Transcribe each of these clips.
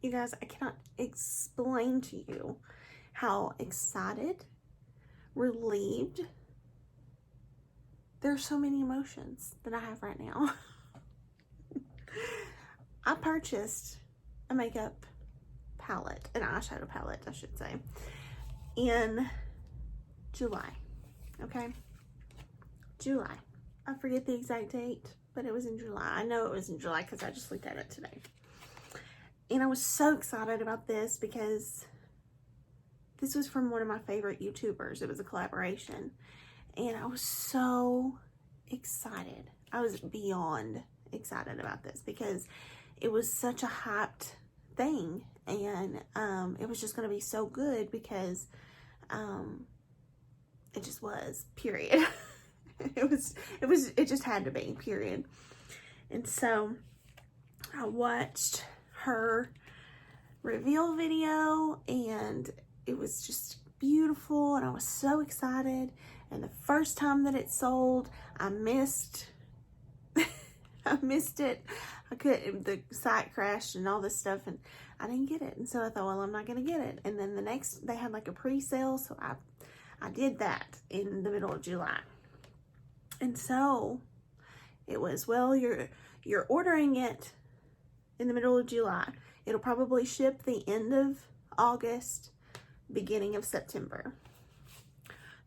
You guys, I cannot explain to you how excited, relieved. There's so many emotions that I have right now. I purchased a makeup palette, an eyeshadow palette, I should say, in July. Okay? July. I forget the exact date, but it was in July. I know it was in July because I just looked at it today. And I was so excited about this because this was from one of my favorite YouTubers. It was a collaboration. And I was so excited. I was beyond excited about this because it was such a hyped thing. And it was just going to be so good because it just was, period. It just had to be, period. And so I watched her reveal video and it was just beautiful and I was so excited. And the first time that it sold, I missed it. The site crashed and all this stuff and I didn't get it. And so I thought, well, I'm not going to get it. And then they had like a pre-sale. So I did that in the middle of July. And so it was, well, you're ordering it in the middle of July. It'll probably ship the end of August, beginning of September.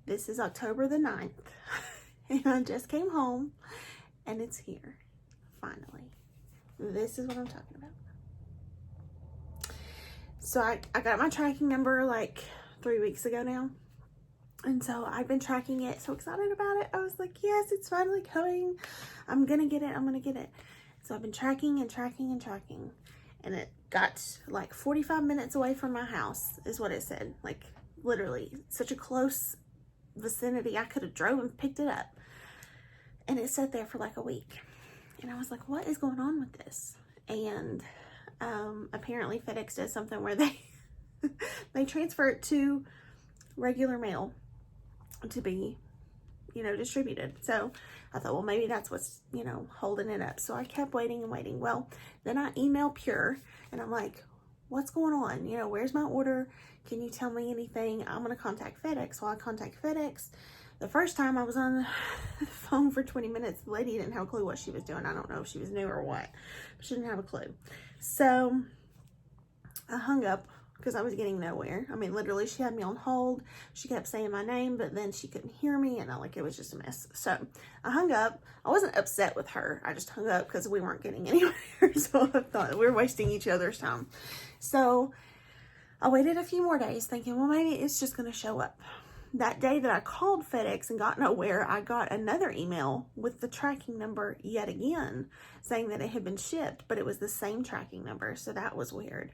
This is October the 9th. And I just came home and it's here, finally. This is what I'm talking about. So I got my tracking number like 3 weeks ago now. And so I've been tracking it, so excited about it. I was like, yes, it's finally coming. I'm gonna get it, I'm gonna get it. So I've been tracking and tracking and tracking. And it got like 45 minutes away from my house is what it said. Like literally such a close vicinity. I could have drove and picked it up. And it sat there for like a week. And I was like, what is going on with this? And apparently FedEx does something where they transfer it to regular mail to be, distributed. So I thought, well, maybe that's what's, holding it up. So I kept waiting and waiting. Well, then I emailed Pure and I'm like, what's going on? Where's my order? Can you tell me anything? I'm going to contact FedEx. So I contact FedEx. The first time I was on the phone for 20 minutes, the lady didn't have a clue what she was doing. I don't know if she was new or what, but she didn't have a clue. So I hung up because I was getting nowhere. I mean, literally, she had me on hold. She kept saying my name, but then she couldn't hear me, and it was just a mess. So I hung up. I wasn't upset with her. I just hung up because we weren't getting anywhere. So I thought we were wasting each other's time. So I waited a few more days thinking, well, maybe it's just going to show up. That day that I called FedEx and got nowhere, I got another email with the tracking number yet again saying that it had been shipped, but it was the same tracking number. So that was weird.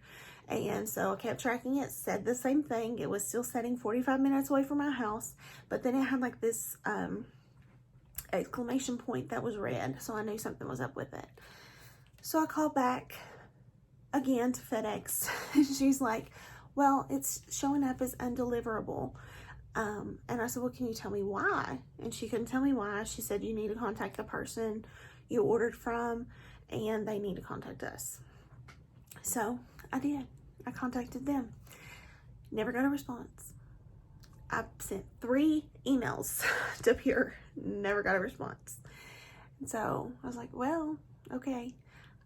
And so I kept tracking it, said the same thing. It was still setting 45 minutes away from my house, but then it had like this exclamation point that was red. So I knew something was up with it. So I called back again to FedEx. She's like, well, it's showing up as undeliverable. And I said, well, can you tell me why? And she couldn't tell me why. She said, you need to contact the person you ordered from and they need to contact us. So I did. I contacted them. Never got a response. I sent 3 emails to Pure. Never got a response. And so I was like, well, okay.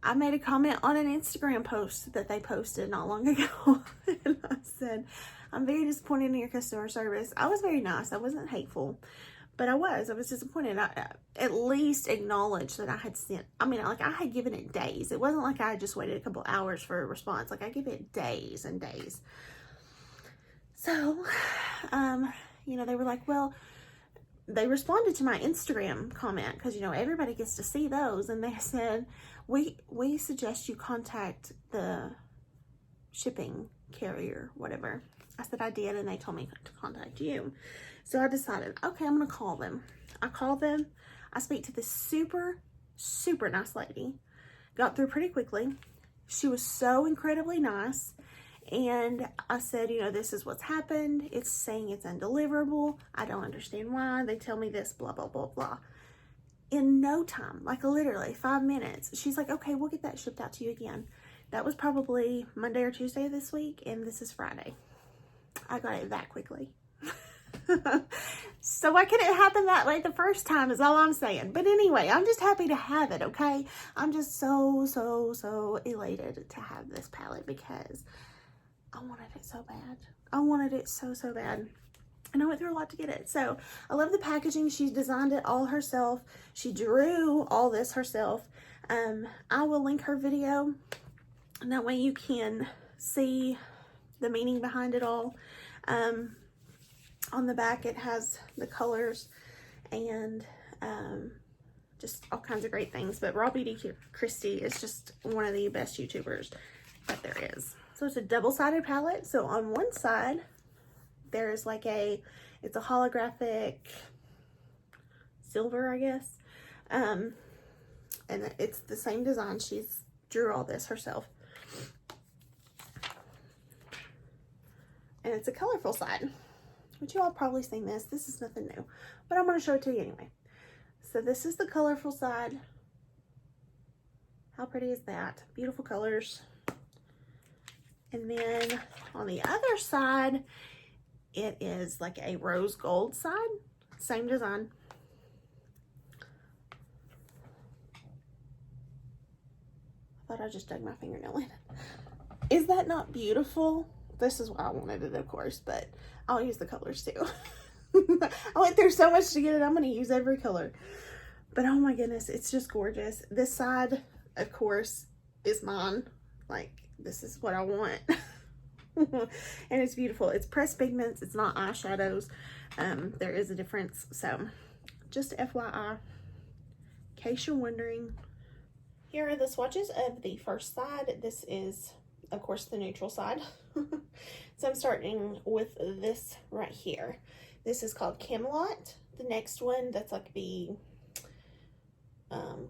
I made a comment on an Instagram post that they posted not long ago. And I said, I'm very disappointed in your customer service. I was very nice. I wasn't hateful. But I was disappointed. I at least acknowledged that I had sent, I had given it days. It wasn't like I had just waited a couple hours for a response. I gave it days and days. So, they were like, well, they responded to my Instagram comment because, everybody gets to see those. And they said, we suggest you contact the shipping carrier, whatever. I said I did, and they told me to contact you. So I decided, okay, I'm going to call them. I called them. I speak to this super, super nice lady. Got through pretty quickly. She was so incredibly nice. And I said, this is what's happened. It's saying it's undeliverable. I don't understand why. They tell me this, blah, blah, blah, blah. In no time, like literally 5 minutes, she's like, okay, we'll get that shipped out to you again. That was probably Monday or Tuesday this week, and this is Friday. I got it that quickly. So why couldn't it happen that way the first time is all I'm saying. But anyway, I'm just happy to have it, okay? I'm just so elated to have this palette because I wanted it so bad. I wanted it so bad. And I went through a lot to get it. So I love the packaging. She designed it all herself. She drew all this herself. I will link her video, and that way you can see the meaning behind it all. On the back it has the colors and just all kinds of great things. But Raw Beauty Kristi is just one of the best YouTubers that there is. So it's a double-sided palette. So on one side there's like it's a holographic silver, I guess. And it's the same design. She's drew all this herself. And it's a colorful side, which you all probably seen this. This is nothing new, but I'm going to show it to you anyway. So this is the colorful side. How pretty is that? Beautiful colors. And then on the other side, it is like a rose gold side. Same design. I thought I just dug my fingernail in it. Is that not beautiful? This is why I wanted it, of course, but I'll use the colors too. I went through so much to get it. I'm going to use every color. But oh my goodness, it's just gorgeous. This side, of course, is mine. Like, this is what I want. And it's beautiful. It's pressed pigments. It's not eyeshadows. There is a difference. So, just FYI, in case you're wondering. Here are the swatches of the first side. This is, of course, the neutral side. So I'm starting with this right here. This is called Camelot. The next one, that's like the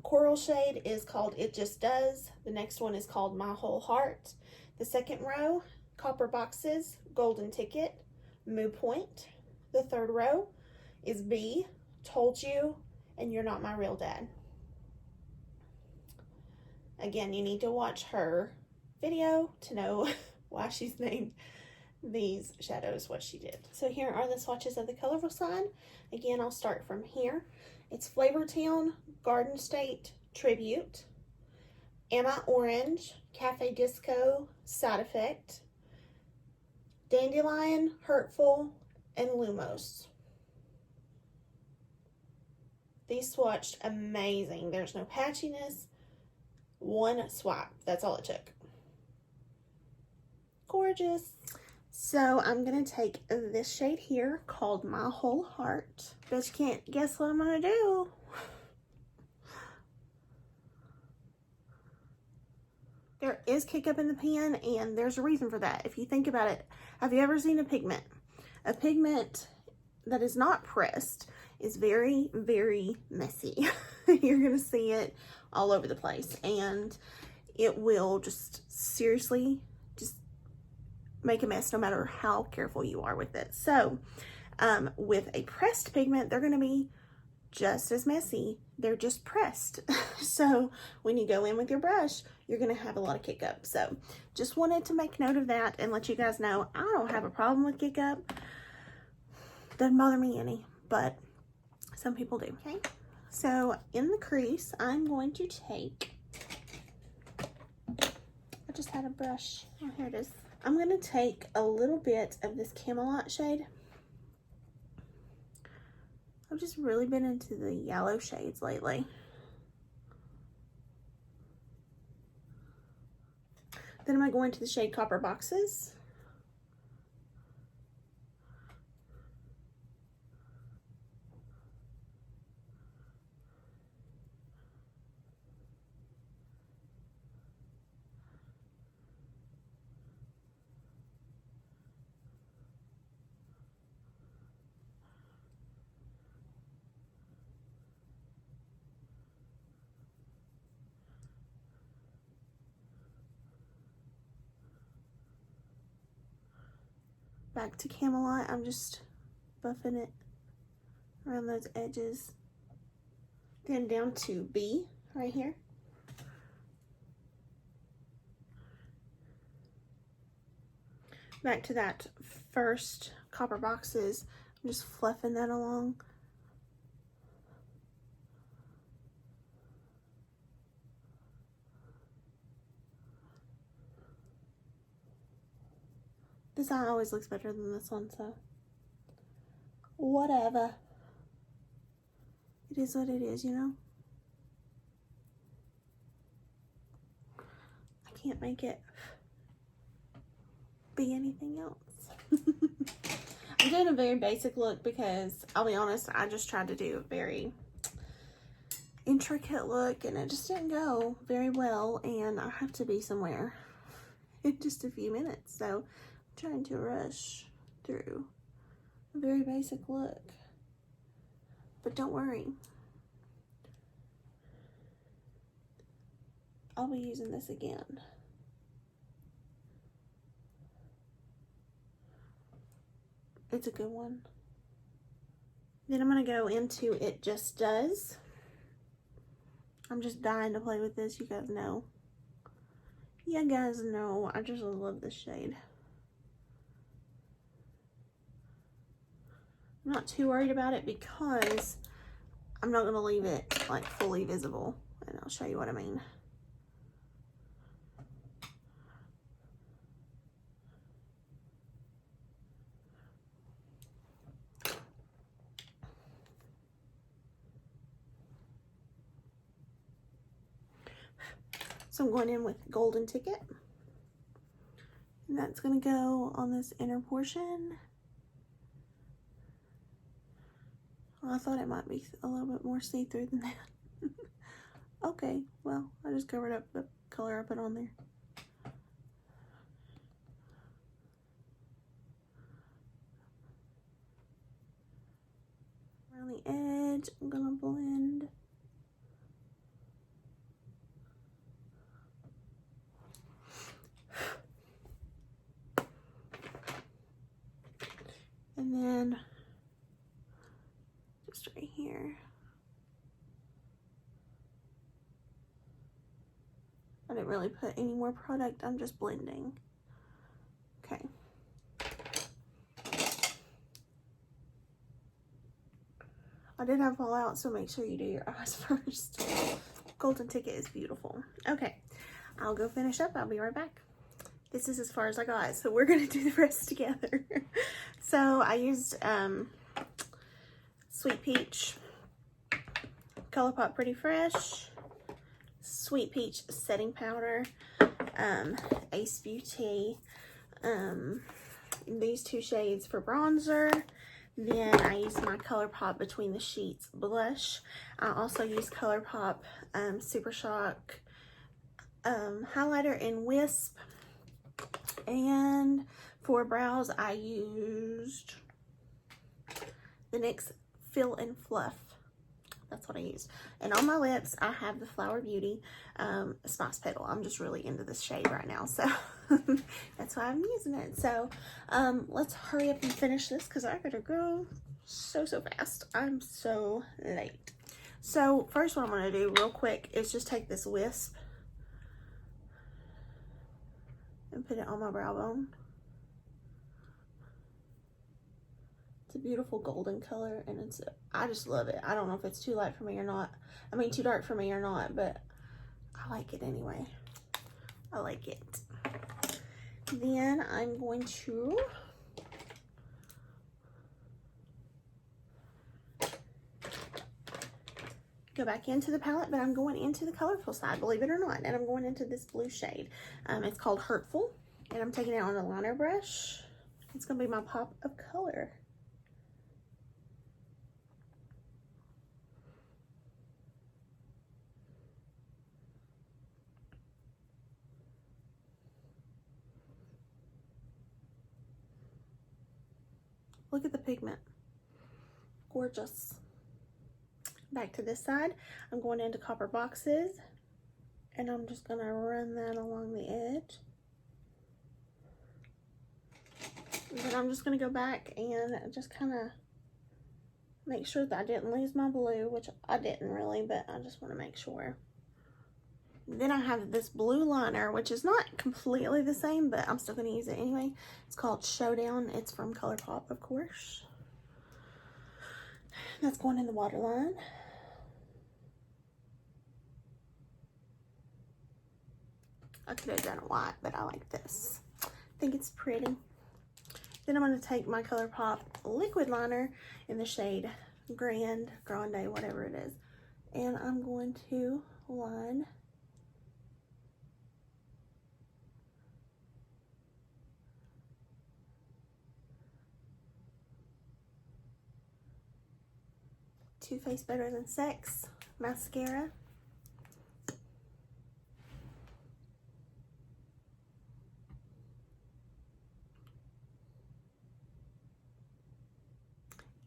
coral shade, is called It Just Does. The next one is called My Whole Heart. The second row, Copper Boxes, Golden Ticket, Moo Point. The third row is B, Told You, and You're Not My Real Dad. Again, you need to watch her video to know why she's named these shadows what she did. So here are the swatches of the colorful side. Again, I'll start from here. It's Flavor Town, Garden State, Tribute, Am I Orange, Cafe Disco, Side Effect, Dandelion, Hurtful, and Lumos. These swatched amazing. There's no patchiness. One swipe. That's all it took. Gorgeous. So I'm going to take this shade here called My Whole Heart. But you can't guess what I'm going to do. There is kick up in the pan, and there's a reason for that. If you think about it, have you ever seen a pigment? A pigment that is not pressed is very messy. You're going to see it all over the place, and it will just seriously just make a mess no matter how careful you are with it. So with a pressed pigment, they're going to be just as messy. They're just pressed. So when you go in with your brush, you're going to have a lot of kick up. So just wanted to make note of that and let you guys know I don't have a problem with kick up. Doesn't bother me any, but some people do. Okay, so in the crease, I'm going to take, I just had a brush. Oh, here it is. I'm going to take a little bit of this Camelot shade. I've just really been into the yellow shades lately. Then I'm going to go into the shade Copper Boxes. Back to Camelot, I'm just buffing it around those edges. Then down to B right here. back to that first Copper Boxes. I'm just fluffing that along. This eye always looks better than this one, so whatever. It is what it is, you know? I can't make it be anything else. I'm doing a very basic look because, I'll be honest, I just tried to do a very intricate look and it just didn't go very well, and I have to be somewhere in just a few minutes, so I'm trying to rush through a very basic look. But don't worry, I'll be using this again. It's a good one. Then I'm going to go into It Just Does. I'm just dying to play with this, you guys know. You guys know, I just love this shade. I'm not too worried about it because I'm not going to leave it like fully visible, and I'll show you what I mean. So I'm going in with Golden Ticket, and that's going to go on this inner portion. Well, I thought it might be a little bit more see-through than that. Okay, well, I just covered up the color I put on there. Around the edge, I'm going to blend. And then just right here. I didn't really put any more product, I'm just blending. Okay. I did have fallout, so make sure you do your eyes first. Golden Ticket is beautiful. Okay, I'll go finish up. I'll be right back. This is as far as I got, so we're gonna do the rest together. So I used Sweet Peach ColourPop Pretty Fresh, Sweet Peach setting powder, Ace Beauty, these two shades for bronzer. Then I used my ColourPop Between the Sheets blush. I also used ColourPop Super Shock highlighter in Wisp. And for brows, I used the NYX Fill and Fluff. That's what I used. And on my lips, I have the Flower Beauty Spice Petal. I'm just really into this shade right now, so that's why I'm using it. So let's hurry up and finish this because I gotta go so fast. I'm so late. So first what I'm gonna do real quick is just take this Wisp and put it on my brow bone. It's a beautiful golden color, and I just love it. I don't know if it's too light for me or not. I mean, too dark for me or not, but I like it anyway. I like it. Then I'm going to go back into the palette, but I'm going into the colorful side, believe it or not, and I'm going into this blue shade. It's called Hurtful, and I'm taking it on a liner brush. It's gonna be my pop of color. Look at the pigment, gorgeous. Back to this side, I'm going into Copper Boxes, and I'm just gonna run that along the edge. Then I'm just gonna go back and just kind of make sure that I didn't lose my blue, which I didn't really, but I just want to make sure. Then I have this blue liner, which is not completely the same, but I'm still going to use it anyway. It's called Showdown. It's from ColourPop, of course. That's going in the waterline. I could have done it white, but I like this. I think it's pretty. Then I'm going to take my ColourPop liquid liner in the shade Grande, whatever it is. And I'm going to line Too Faced Better Than Sex mascara.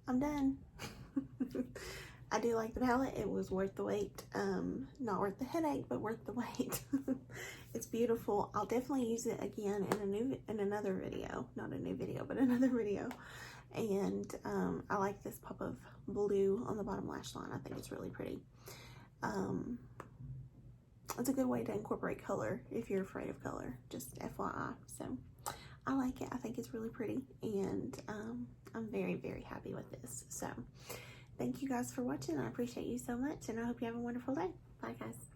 I'm done. I do like the palette. It was worth the wait. Not worth the headache, but worth the wait. It's beautiful. I'll definitely use it again in another video. Not a new video, but another video. And I like this pop of blue on the bottom lash line. I think it's really pretty. It's a good way to incorporate color if you're afraid of color, just FYI. So I like it. I think it's really pretty, and I'm very, very happy with this. So thank you guys for watching. I appreciate you so much, and I hope you have a wonderful day. Bye, guys.